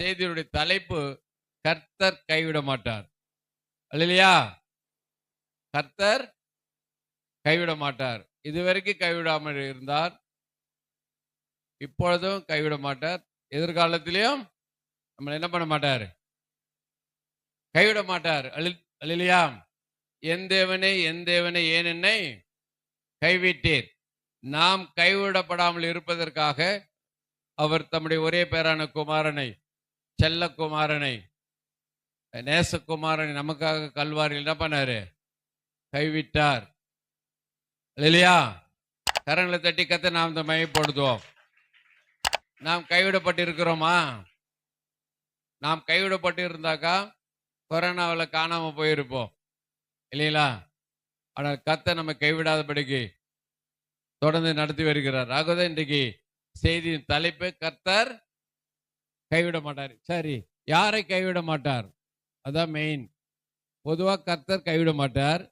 செய்தியுடைய தலைப்பு கர்த்தர் கைவிட மாட்டார். அல்லேலூயா. கர்த்தர் கைவிட மாட்டார். இதுவரைக்கும் கைவிடாமல் இருந்தார், இப்பொழுதும் கைவிட மாட்டார், எதிர்காலத்திலையும் நம்மளை என்ன பண்ண மாட்டார், கைவிட மாட்டார். அல்லேலூயா. என் தேவனே என் தேவனே ஏன் என்னை கைவிட்டீர். நாம் கைவிடப்படாமல் இருப்பதற்காக அவர் தம்முடைய ஒரே பேரான குமாரனை, செல்ல குமாரனை, நேசகுமாரனை நமக்காக கல்வாரியில் என்ன பண்ணாரு, கைவிட்டார். இல்லையா? கரங்களை தட்டி கத்த நாம் இந்த மையப்படுத்துவோம். நாம் கைவிடப்பட்டு இருக்கிறோமா? நாம் கைவிடப்பட்டு இருந்தாக்கா கொரோனாவில் காணாம போயிருப்போம் இல்லைங்களா? ஆனால் கத்த நம்ம கைவிடாதபடிக்கு தொடர்ந்து நடத்தி வருகிறார். ஆகவே இன்றைக்கு செய்தியின் தலைப்பு கர்த்தர் கைவிட மாட்டார். சரி, யாரை கைவிட மாட்டார்? அதான் மெயின். பொதுவாக கர்த்தர் கைவிட மாட்டார்,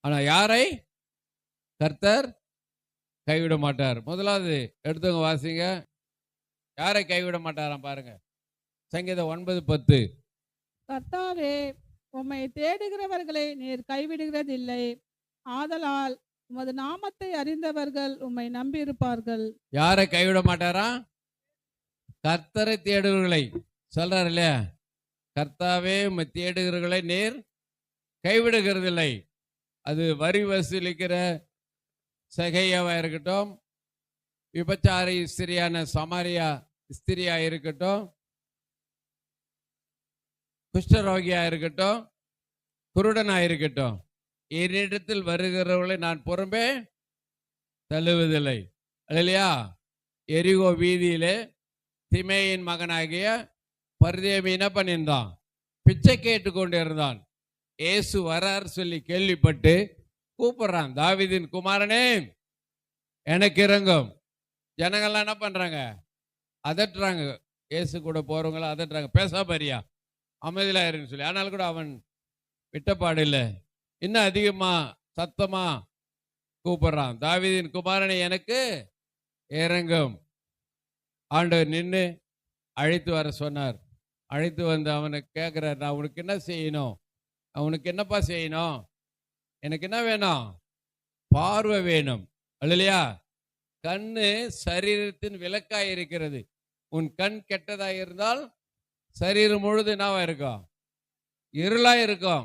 ஆனா யாரை கர்த்தர் கைவிட மாட்டார்? முதலாவது எடுத்துங்க, வாசிங்க. யாரை கைவிட மாட்டாராம் பாருங்க. சங்கீதம் 9:10. கர்த்தாவே, உம்மை தேடுகிறவர்களை நீர் கைவிடுகிறதில்லை, ஆதலால் உமது நாமத்தை அறிந்தவர்கள் உம்மை நம்பியிருப்பார்கள். யாரை கைவிட மாட்டாரா? கர்த்தரை தேடுகிறவர்களை சொல்றாரு இல்லையா? கர்த்தாவே உம்மை தேடுகிறவர்களை நீர் கைவிடுகிறதில்லை. அது வரி வசூலிக்கிற சகையாவா இருக்கட்டும், விபச்சாரி ஸ்திரியான சமாரியா ஸ்திரியா இருக்கட்டும், குஷ்டரோகியா இருக்கட்டும், குருடனா இருக்கட்டும், என்னிடத்தில் வருகிறவர்களை நான் புறம்பே தள்ளுவதில்லை. இல்லையா? எரிகோ வீதியிலே திமேயின் மகனாகிய பர்தேமி என்ன பண்ணியிருந்தான், பிச்சை கேட்டு கொண்டு இருந்தான். ஏசு வரார் சொல்லி கேள்விப்பட்டு கூப்பிடுறான், தாவீதின் குமாரனே எனக்கு இறங்கும். ஜனங்கள்லாம் என்ன பண்றாங்க, அதட்டுறாங்க. ஏசு கூட போறவங்களாம் அதட்டுறாங்க, பேசாமரியா அமைதியில இருன்னு சொல்லி. ஆனால் கூட அவன் விட்டப்பாடு இல்லை, இன்னும் அதிகமா சத்தமா கூப்பிடுறான், தாவீதின் குமாரனை எனக்கு இறங்கும். ஆண்டவர் நின்று அழைத்து வர சொன்னார். அழைத்து வந்து அவனை கேட்கிறார், நான் உனக்கு என்ன செய்யணும், அவனுக்கு என்னப்பா செய்யணும், எனக்கு என்ன வேணும், பார்வை வேணும். இல்லையா? கண்ணு சரீரத்தின் விளக்காய் இருக்கிறது. உன் கண் கெட்டதாக இருந்தால் சரீரம் முழுது என்னவா இருக்கும், இருளா இருக்கும்.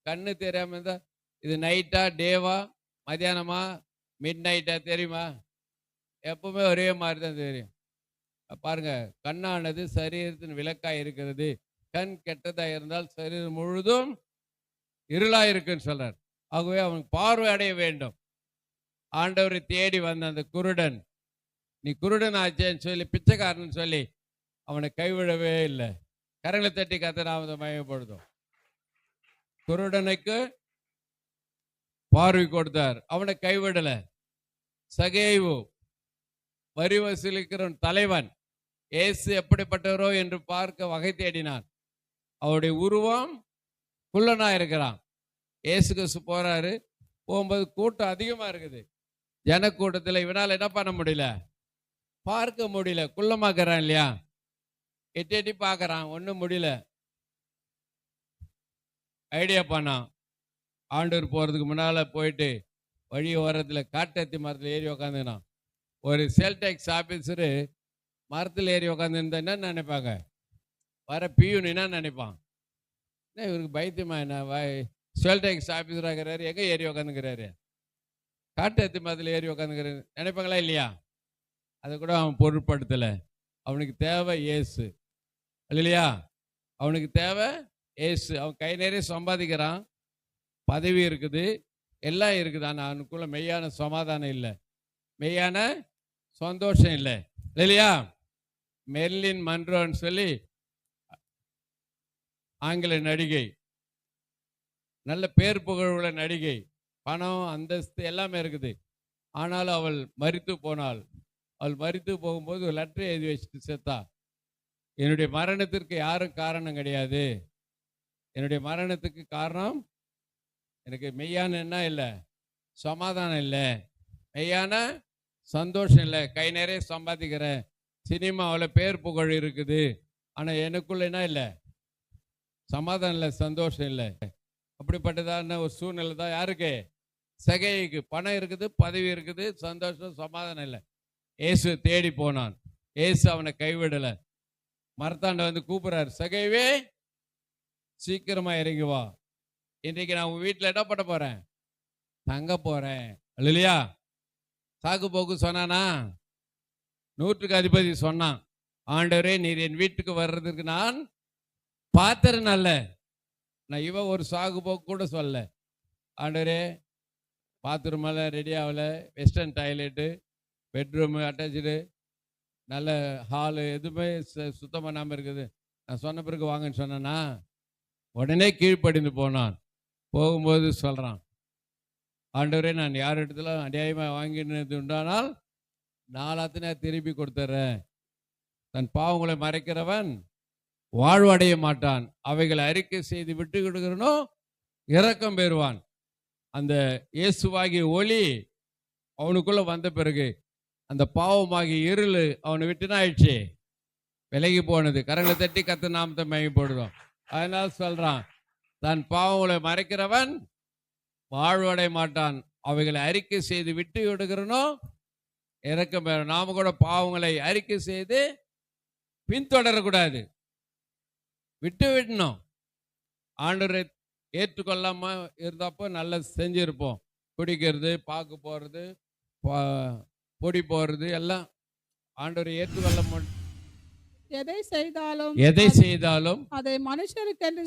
கண்ணு தெரியாம இருந்தா இது நைட்டா டேவா மத்தியானமா மிட் நைட்டா தெரியுமா? எப்பவுமே ஒரே மாதிரி தான் தெரியும். பாருங்க, கண்ணானது சரீரத்தின் விளக்காய் இருக்கிறது. கண் கெட்டதா இருந்தால் சரீரம் முழுதும் இருளா இருக்குன்னு சொல்றார். ஆகவே அவன் பார்வை அடைய வேண்டும். ஆண்டவரை தேடி வந்த அந்த குருடன், நீ குருடன் ஆச்சேன்னு சொல்லி பிச்சைக்காரன் சொல்லி அவனை கைவிடவே இல்லை. கரங்களை தட்டி கத்த மயப்படுத்தும். குருடனுக்கு பார்வை கொடுத்தார், அவனை கைவிடல. சகேவு வரி வசூலிக்கிற தலைவன், ஏசு எப்படிப்பட்டவரோ என்று பார்க்க வகை தேடினான். அவருடைய உருவம் குள்ளனா இருக்கிறான். ஏசு கிறிஸ்து போறாரு, போகும்போது கூட்டம் அதிகமா இருக்குது. ஜனக்கூட்டத்தில் இவனால் என்ன பண்ண முடியல, பார்க்க முடியல. குள்ளமாக்குறான் இல்லையா? எட்டி எட்டி பார்க்கறான், ஒன்றும் முடியல. ஐடியா பண்ணான், ஆண்டவர் போறதுக்கு முன்னால போயிட்டு வழி ஓரத்தில் காட்டத்தி மரத்தில் ஏறி உக்காந்துனான். ஒரு சேல் டேக்ஸ் ஆபீசரு மரத்தில் ஏறி உக்காந்துருந்தா என்ன நினைப்பாங்க, வர பியூன் என்ன நினைப்பான், என்ன இவருக்கு பைத்தியமா, என்ன சேல் டேக்ஸ் ஆபீசராக இருக்கிறாரு, எங்கே ஏறி உக்காந்துக்கிறாரு, காட்டத்தி மரத்தில் ஏறி உக்காந்துக்கிறாரு நினைப்பாங்களா இல்லையா? அதை கூட அவன் பொருட்படுத்தலை. அவனுக்கு தேவை ஏசு. இல்லையா? அவனுக்கு தேவை ஏசு. அவன் கை நிறைய சம்பாதிக்கிறான், பதவி இருக்குது, எல்லாம் இருக்குது. ஆனால் அவனுக்குள்ள மெய்யான சமாதானம் இல்லை, மெய்யான சந்தோஷம் இல்லை. இல்லையா? மெர்லின் மன்ரோன்னு சொல்லி ஆங்கில நடிகை, நல்ல பேர் புகழுள்ள நடிகை, பணம் அந்தஸ்து எல்லாமே இருக்குது. ஆனாலும் அவள் மரித்து போனாள். அவள் மரித்து போகும்போது ஒரு லெட்டர் எழுதி வச்சுட்டு செத்தா. என்னுடைய மரணத்திற்கு யாரும் காரணம் கிடையாது, என்னுடைய மரணத்துக்கு காரணம் எனக்கு மெய்யான என்ன இல்லை, சமாதானம் இல்லை, மெய்யான சந்தோஷம் இல்லை, கை நிறைய சம்பாதிக்கிறேன், சினிமாவில் பேர் புகழ் இருக்குது, ஆனால் எனக்குள்ள என்ன இல்லை? சமாதானம் இல்லை, சந்தோஷம் இல்லை. அப்படிப்பட்டதான ஒரு சூழ்நிலை தான் யாருக்கு? சகேயுக்கு. பணம் இருக்குது, பதவி இருக்குது, சந்தோஷம், சமாதானம் இல்லை. இயேசு தேடி போனான். இயேசு அவனை கைவிடலை. மரத்தாண்ட வந்து கூப்பிடுறாரு, சகேவே சீக்கிரமா இறங்கி வா, இன்றைக்கு நான் உன் வீட்டில் என்ன பண்ண போறேன்? தங்க போறேன். இல்லையா? சாக்கு போக்கு சொன்னானா? 100க்கு அதிபதி சொன்னான், ஆண்டவரே நீர் என் வீட்டுக்கு வர்றதுக்கு நான் பாத்திரம் அல்ல. நான் இவன் ஒரு சாகு போக்கு கூட சொல்ல. ஆண்டவரே பாத்ரூம் எல்லாம் ரெடி ஆகல, வெஸ்டர்ன் டாய்லெட்டு, பெட்ரூமு அட்டாச்சு, நல்ல ஹாலு எதுவுமே சுத்தம் பண்ணாமல் இருக்குது. நான் சொன்ன பிறகு வாங்கன்னு சொன்னேன்னா உடனே கீழ்ப்படிந்து போனான். போகும்போது சொல்கிறான், ஆண்டவரே நான் யார் இடத்துல அநியாயமாக வாங்கினது உண்டானால் நாலாத்தினா திருப்பி கொடுத்துட்றேன். தன் பாவங்களை மறைக்கிறவன் வாழ்வடைய மாட்டான், அவைகளை அறிக்கை செய்து விட்டு கொடுக்கிறனோ இரக்கம் பெறுவான். அந்த இயேசுவாகிய ஒளி அவனுக்குள்ள வந்த பிறகு அந்த பாவமாகிய இருள் அவனை விட்டுனா ஆயிடுச்சு, விலகி போனது. கரங்களை தட்டி கர்த்தர் நாமத்தை மகிமைப்படுத்தும். அதனால சொல்றான், தன் பாவங்களை மறைக்கிறவன் வாழ்வடைய மாட்டான், அவைகளை அறிக்கை செய்து விட்டு விடுகிறனோ இரக்கம் பெறும். நாம கூட பாவங்களை அறிக்கை செய்து பின்தொடரக்கூடாது, விட்டு விடணும். ஆண்டவரை ஏற்றுக்கொள்ளாம இருந்தப்போ நல்லா செஞ்சிருப்போம். குடிக்கிறது, பாக்கு போறது, பொடி போறது எல்லாம் ஆண்டவரை ஏற்றுக்கொள்ள எதை செய்தாலும் அதை மனுஷருக்கென்று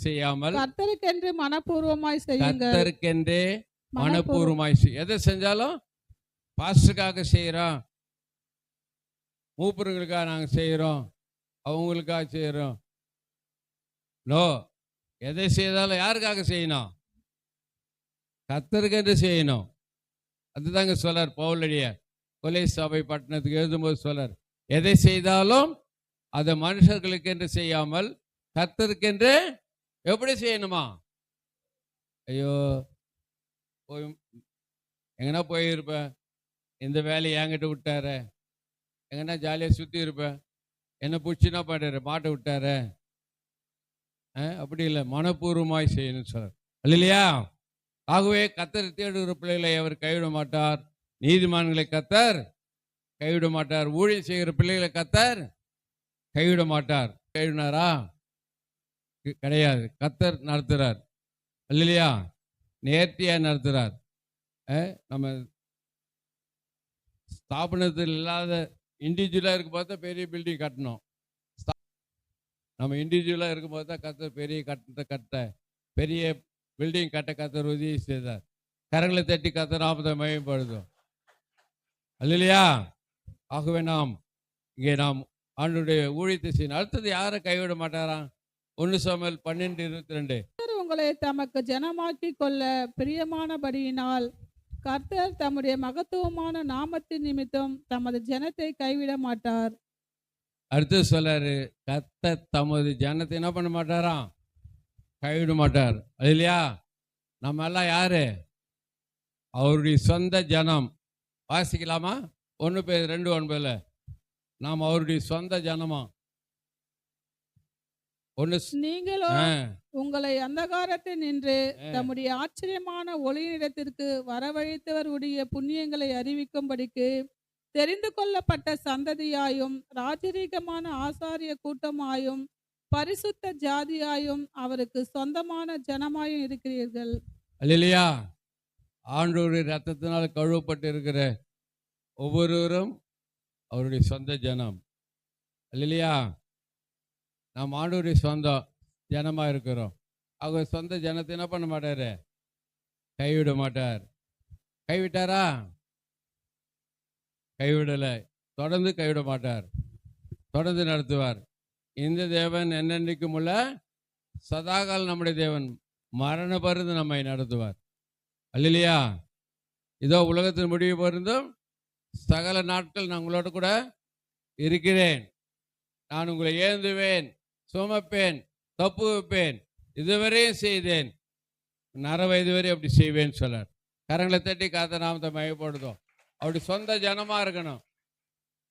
செய்யாமல் கர்த்தருக்கென்று மனப்பூர்வமாய் செய்யுங்கள். கர்த்தருக்கென்று மனப்பூர்வமாய் எதை செஞ்சாலும் பாஸ்டருக்காக செய்யறோம், மூப்பர்களுக்காக நாங்க செய்யறோம், அவங்களுக்காக செய்யறோம். நோ, எதை செய்தாலும் யாருக்காக செய்யணும்? கர்த்தருக்கென்று செய்யணும். அதுதாங்க சொல்லார் பவுலடிய கொலை சபை பட்டணத்துக்கு எழுதும்போது சொல்லார், எதை செய்தாலும் அதை மனுஷர்களுக்கு என்று செய்யாமல் கர்த்தருக்கென்று எப்படி செய்யணுமா? ஐயோ போய் எங்கன்னா போயிருப்பேன், இந்த வேலையை என்கிட்ட விட்டாரு, எங்கன்னா ஜாலியாக சுற்றி இருப்பேன், என்ன பிடிச்சின்னா பண்ணுற மாட்டை விட்டாரு. அப்படி இல்லை, மனப்பூர்வமாய் செய்யணும்னு சொல்றார். இல்லையா? ஆகவே கர்த்தர் தேடுகிற பிள்ளைகளை அவர் கைவிட மாட்டார், நீதிமான்களை கர்த்தர் கைவிட மாட்டார், ஊழியம் செய்கிற பிள்ளைகளை கர்த்தர் கைவிட மாட்டார். கைவினாரா? கிடையாது. கர்த்தர் நடத்துறார். இல்லையா? நேர்த்தியா நடத்துறார். நம்ம ஸ்தாபனத்தில் இல்லாத இண்டிவிஜுவலாக இருக்கும் போது தான் பெரிய பில்டிங் கட்டணும். நம்ம இண்டிவிஜுவலாக இருக்கும் போது தான் கர்த்தர் பெரிய கட்ட பெரிய பில்டிங் கட்ட கர்த்தர் உதவி செய்தார். கரங்களை தட்டி கர்த்தர் நாமத்தை மகிமைப்படுத்தும். அல்லையா? ஆகவே இங்கே நாம் ஆண்டவருடைய ஊழியத்தை செய்யணும். அடுத்தது யாரை கைவிட மாட்டாராம்? 1 சாமுவேல் 12:22. உங்களை தமக்கு ஜனமாக்கி கொள்ள பிரியமானபடியினால் கர்த்தர் தம்முடைய மகத்துவமான நாமத்தின் நிமித்தம் தமது ஜனத்தை கைவிட மாட்டார். அடுத்து சொல்லாரு, கர்த்தர் தமது ஜனத்தை என்ன பண்ண மாட்டாராம்? கைவிட மாட்டார். இல்லையா? நம்ம எல்லாம் யாரு? அவருடைய சொந்த ஜனம். வாசிக்கலாமா? 1 பேர் 2:9. நாம் அவருடைய சொந்த ஜனமா? நீங்களோ உங்களை அந்தகாரத்தில் நின்று தம்முடைய ஆச்சரியமான ஒளியிடத்திற்கு வரவழைத்தவருடைய புண்ணியங்களை அறிவிக்கும்படிக்கு தெரிந்து கொள்ளப்பட்ட சந்ததியாயும் ராஜரீகமான ஆசாரிய கூட்டமாயும் பரிசுத்த ஜாதியாயும் அவருக்கு சொந்தமான ஜனமாயும் இருக்கிறீர்கள். அல்லேலூயா. ஆண்டவருடைய ரத்தத்தினால் கழுவப்பட்டு இருக்கிற ஒவ்வொருவரும் அவருடைய சொந்த ஜனம். அல்லேலூயா. நாம் ஆண்டவருடைய சொந்த ஜனமாக இருக்கிறோம். அவர் சொந்த ஜனத்தை என்ன பண்ண மாட்டார்? கைவிட மாட்டார். கைவிட்டாரா? கைவிடலை. தொடர்ந்து கைவிட மாட்டார், தொடர்ந்து நடத்துவார். இந்த தேவன் என்னென்றைக்கும் உள்ள சதாகால் நம்முடைய தேவன் மரண பருந்து நம்மை நடத்துவார். அல்லையா? இதோ உலகத்தின் முடிவு பருந்தும் சகல நாட்கள் நான் உங்களோட கூட இருக்கிறேன், நான் உங்களை ஏந்துவேன், சுமப்பேன், தப்பு வைப்பேன், இதுவரையும் செய்தேன், நரவயது வரை அப்படி செய்வேன்னு சொல்லார். கரங்களை தட்டி காத்த நாமத்தை மயப்படுத்தும். அப்படி சொந்த ஜனமா இருக்கணும்.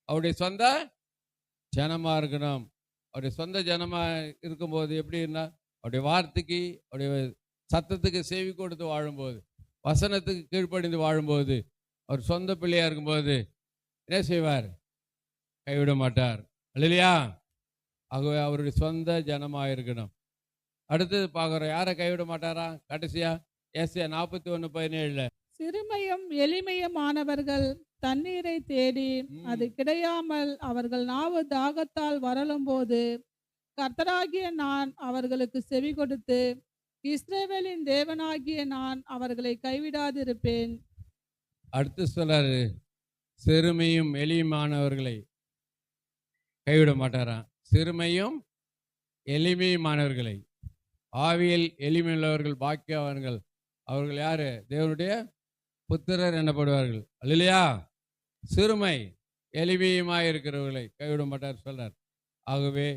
அவருடைய சொந்த ஜனமா இருக்கணும். அவருடைய சொந்த ஜனமா இருக்கும்போது எப்படின்னா, அவருடைய வார்த்தைக்கு, அவருடைய சத்தத்துக்கு செவி கொடுத்து வாழும்போது, வசனத்துக்கு கீழ்ப்படிந்து வாழும்போது, அவர் சொந்த பிள்ளையா இருக்கும்போது என்ன செய்வார்? கைவிட மாட்டார். அல்லேலூயா. ஆகவே அவருடைய சொந்த ஜனமா இருக்கணும். அடுத்தது பார்க்குறோம், யாரை கைவிட மாட்டாரா? கடைசியா ஏசாயா 41:17. சிறுமையும் எளிமையுமானவர்கள் தண்ணீரை தேடி அது கிடையாமல் அவர்கள் நாவு தாகத்தால் வரலும்போது கர்த்தராகிய நான் அவர்களுக்கு செவி கொடுத்து இஸ்ரவேலின் தேவனாகிய நான் அவர்களை கைவிடாதிருப்பேன். அடுத்து சொல்றாரு, சிறுமையும் எளிமையானவர்களை கைவிட மாட்டாராம். சிறுமையும் எளிமையுமானவர்களை, ஆவியில் எளிமையுள்ளவர்கள் பாக்கியவான்கள். அவர்கள் யாரு? தேவனுடைய புத்திரர் எனப்படுவார்கள். அல்லேலூயா. சிறுமை எளிமையுமாய் இருக்கிறவர்களை கைவிட மாட்டார் சொல்றார். ஆகவே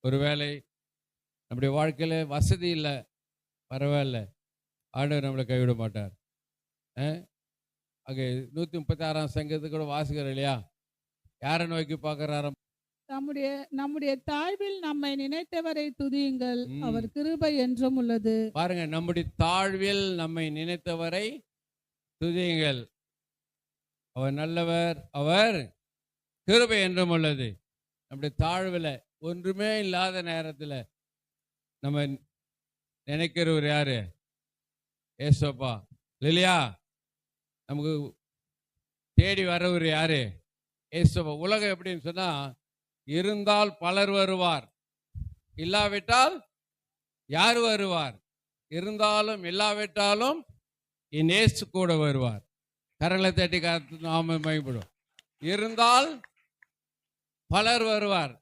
ஒருவேளை நம்முடைய வாழ்க்கையில வசதி இல்லை, பரவாயில்ல, ஆண்டவர் நம்மளை கைவிட மாட்டார். ஆக 136ஆம் சங்கத்துக்கு கூட வாசிக்கிறோம் இல்லையா? யாரை நோக்கி பார்க்கிறாராம்? நம்முடைய தாழ்வில் நம்மை நினைத்தவரை துதியுங்கள், அவர் கிருபை என்றும் உள்ளது. பாருங்க, நம்முடைய தாழ்வில் நம்மை நினைத்தவரை துதியுங்கள், அவர் நல்லவர், அவர் கிருபை என்றும் உள்ளது. நம்முடைய தாழ்வில் ஒன்றுமே இல்லாத நேரத்தில் நம்ம நினைக்கிறவர் யாரு? ஏசப்பா. இல்லையா? நமக்கு தேடி வரவர் யாரு? ஏசப்பா. உலகம் எப்படின்னு சொன்னா, இருந்தால் பலர் வருவார், இல்லாவிட்டால் யார் வருவார்? இருந்தாலும் இல்லாவிட்டாலும் என் இயேசு கூட வருவார். கரங்களை தட்டி காத்து நாம மகிமைப்படும். இருந்தால் பலர் வருவார்.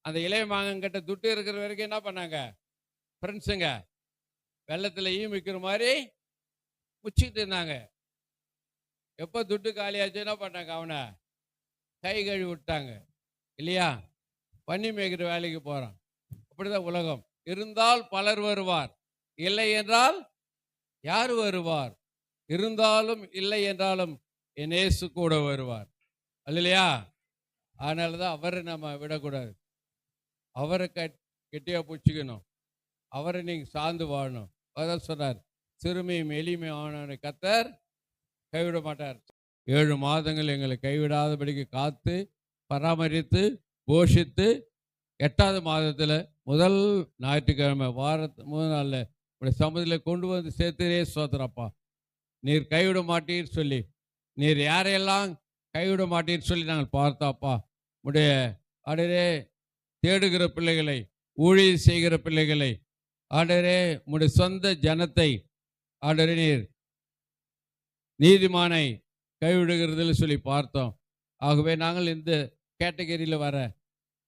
அந்த இளைய மாங்கங்கிட்ட துட்டு இருக்கிற வரைக்கும் என்ன பண்ணாங்க? ஃப்ரெண்ட்ஸுங்க வெள்ளத்தில் ஈ மிக்கிற மாதிரி முச்சிக்கிட்டு இருந்தாங்க. எப்போ துட்டு காலியாச்சு என்ன பண்ணாங்க? அவனை கை கழுவி விட்டாங்க இல்லையா? பன்னி மேய்க்கிற வேலைக்கு போகிறான். அப்படிதான் உலகம். இருந்தால் பலர் வருவார், இல்லை என்றால் யார் வருவார்? இருந்தாலும் இல்லை என்றாலும் என் இயேசு கூட வருவார். அல்லையா? அதனால தான் அவரை நம்ம விடக்கூடாது. அவரை கெட்டியாக பிடிச்சிக்கணும். அவரை நீங்கள் சார்ந்து வாழணும். அதான் சொன்னார், சிறுமையும் எளிமையான கர்த்தர் கைவிட மாட்டார். 7 மாதங்கள் எங்களை கைவிடாதபடிக்கு காத்து பராமரித்து போஷித்து 8வது மாதத்தில் முதல் ஞாயிற்றுக்கிழமை முதல் நாளில் உடைய சமூகத்தில் கொண்டு வந்து சேர்த்துரே சோதரப்பா. நீர் கைவிட மாட்டீர் சொல்லி, நீர் யாரையெல்லாம் கைவிட மாட்டீர் சொல்லி நாங்கள் பார்த்தாப்பா. உடைய ஆண்டவரே தேடுகிற பிள்ளைகளை, ஊழியம் செய்கிற பிள்ளைகளை, ஆண்டவரே உடைய சொந்த ஜனத்தை ஆண்டவரே நீர் நீதிமானை கைவிடுகிறதில் சொல்லி பார்த்தோம். ஆகவே நாங்கள் இந்த கேட்டகரியில் வர,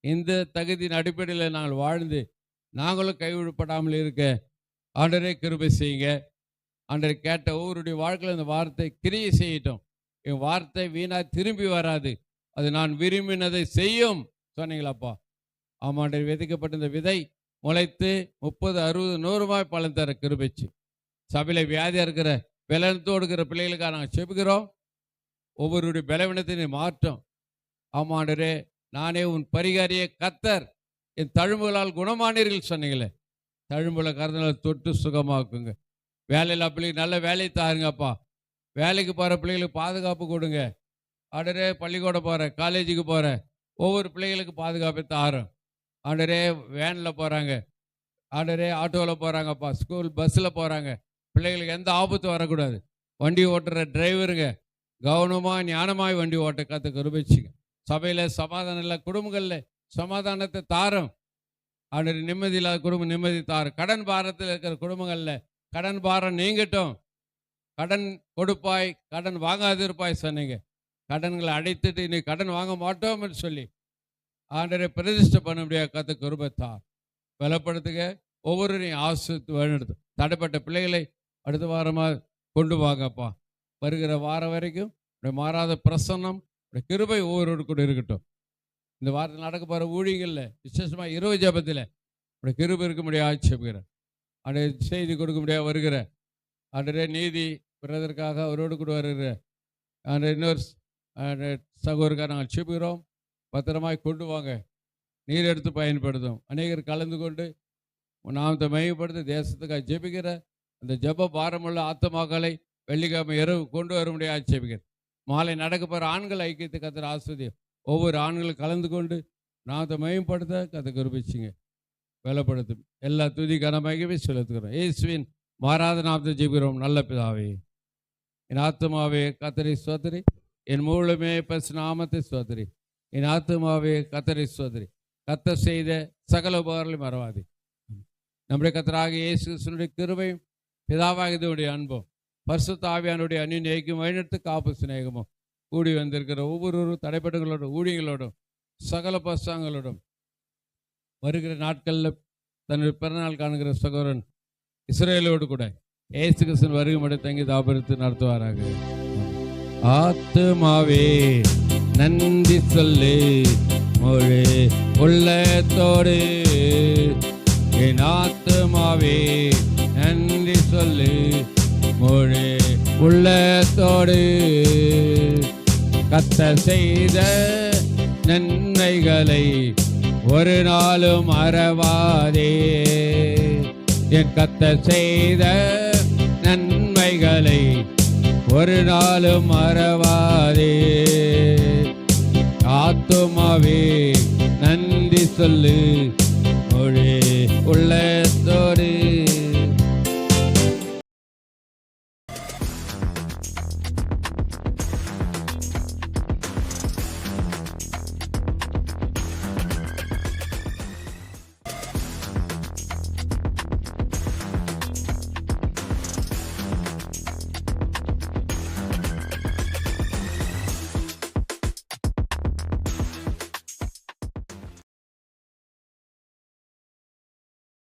இந்த தகுதியின் அடிப்படையில் நாங்கள் வாழ்ந்து நாங்களும் கைவிடப்படாமல் இருக்க ஆண்டவரே கிருபை செய்யுங்க. ஆண்டவரை கேட்ட ஒவ்வொருடைய வாழ்க்கையில் இந்த வார்த்தை கிரியை செய்யட்டும். என் வார்த்தை வீணா திரும்பி வராது, அது நான் விரும்பினதை செய்யும் சொன்னீங்களாப்பா. ஆமாண்டவர், விதைக்கப்பட்ட இந்த விதை முளைத்து 30, 60, 100 பலன் தர கிருபைச்சு. சபையில் வியாதியாக இருக்கிற பலனத்தோடு இருக்கிற பிள்ளைகளுக்காக நாங்கள் செபிக்கிறோம். ஒவ்வொருடைய பலவீனத்தை மாற்றம். ஆமாண்டரே, நானே உன் பரிகாரிய கர்த்தர், என் தழும்புகளால் குணமானீர்கள் சொன்னீங்களே, தழும்புல கருதனால் தொட்டு சுகமாக்குங்க. வேலையில் பிள்ளைங்க நல்ல வேலையை தாருங்கப்பா. வேலைக்கு போகிற பிள்ளைகளுக்கு பாதுகாப்பு கொடுங்க. ஆண்டரே, பள்ளிக்கூடம் போகிற, காலேஜுக்கு போகிற ஒவ்வொரு பிள்ளைகளுக்கு பாதுகாப்பு தாரும். ஆண்டரே, வேனில் போகிறாங்க, ஆண்டரே ஆட்டோவில் போகிறாங்கப்பா, ஸ்கூல் பஸ்ஸில் போகிறாங்க, பிள்ளைகளுக்கு எந்த ஆபத்து வரக்கூடாது. வண்டி ஓட்டுற டிரைவருங்க கவனமாக ஞானமாய் வண்டி ஓட்ட கற்று கருபிச்சுங்க. சபையில் சமாதானம் இல்லை, குடும்பங்களில் சமாதானத்தை தாரும். ஆண்டரே, நிம்மதி இல்லாத குடும்பம் நிம்மதி தாரும். கடன் பாரத்தில் இருக்கிற குடும்பங்களில் கடன் பாரம் நீங்கட்டும். கடன் கொடுப்பாய், கடன் வாங்காதிருப்பாய் சொன்னீங்க. கடன்களை அடைத்துட்டு இன்னைக்கு கடன் வாங்க மாட்டோம் என்று சொல்லி ஆண்டரை பிரதிஷ்டை பண்ண முடியாது. கத்த கிருபைத்தார் பலப்படுத்துக. ஒவ்வொருவரையும் ஆசித்து வழிநடத்து. தடைப்பட்ட பிள்ளைகளை அடுத்த வாரமாக கொண்டு வாங்கப்பா. வருகிற வாரம் வரைக்கும் மாறாத பிரசன்னம் கிருபை ஒவ்வொருவரு கூட இருக்கட்டும். இந்த வாரத்தில் நடக்க போகிற ஊழியங்களில் விசேஷமாக இரவு ஜபத்தில் கிருபை இருக்க முடியாது செப்புகிறேன். அடைய செய்தி கொடுக்க முடியாது வருகிற ஆண்டரே, நீதி பிறதற்காக அவரோடு கூட வருகிற ஆண்டர் இன்னொரு சகோதரக்காக நாங்கள் செபிக்கிறோம். பத்திரமாய் கொண்டு வாங்க, நீர் எடுத்து பயன்படுத்தும். அநேகர் கலந்து கொண்டு நாமத்தை மையப்படுத்தி தேசத்துக்காக ஜெபிக்கிற அந்த ஜெப பாரமுள்ள ஆத்துமாக்களை வெள்ளிக்கிழமை இரவு கொண்டு வர முடியாது ஜெபிக்கிறேன். மாலை நடக்க போகிற ஆண்கள் ஐக்கியத்தை கத்தர் ஆஸ்வதியம். ஒவ்வொரு ஆண்களும் கலந்து கொண்டு நாமத்தை மையப்படுத்த கத்தை கருப்பிச்சிங்க, பலப்படுத்தும். எல்லா துதி கனமாகவே செலுத்துகிறோம். இயேசுவின் மாறாத நாமத்தை ஜெபிக்கிறோம் நல்ல பிதாவே. என் ஆத்துமாவே கத்தரை ஸ்தோத்திரி, என் மூலமே பசு நாமத்தை ஸ்தோத்திரி. என் ஆத்துமாவே கத்தரை ஸ்தோத்திரி, கத்தர் செய்த சகல உபகாரங்களையும் மறவாதே. நம்முடைய கத்தராக இயேசு கிறிஸ்துவினுடைய கிருபையும் பிதாவாக இதனுடைய அன்பும் பரிசுத்த ஆவியானுடைய அந்நியைக்கும் வழிநடத்து காப்பு சிநேகமும் கூடி வந்திருக்கிற ஒவ்வொருவரும் தடைப்பட்டுகளோடும் ஊழியங்களோடும் சகல பசாங்களோடும் வருகிற நாட்களில் தன்னுடைய பிறநாள் காணுகிற சகோதரன் இஸ்ரேலோடு கூட இயேசு கிறிஸ்துவின் வருகை மட்டும் தங்கி தாபரித்து நடத்துவாராக. ஆத்துமாவே நன்றி சொல்லு மொழி உள்ளத்தோடு, என் ஆத்துமாவே நன்றி சொல்லு மொழி உள்ளத்தோடு. கர்த்தர் செய்த நன்மைகளை ஒரு நாளும் மறவாதே. என் கர்த்தர் செய்த நன்மைகளை ஒரு நாளும் மறவாதே. ஆத்துமாவே நன்றி சொல்லு மொழி உள்ளத்தோடு.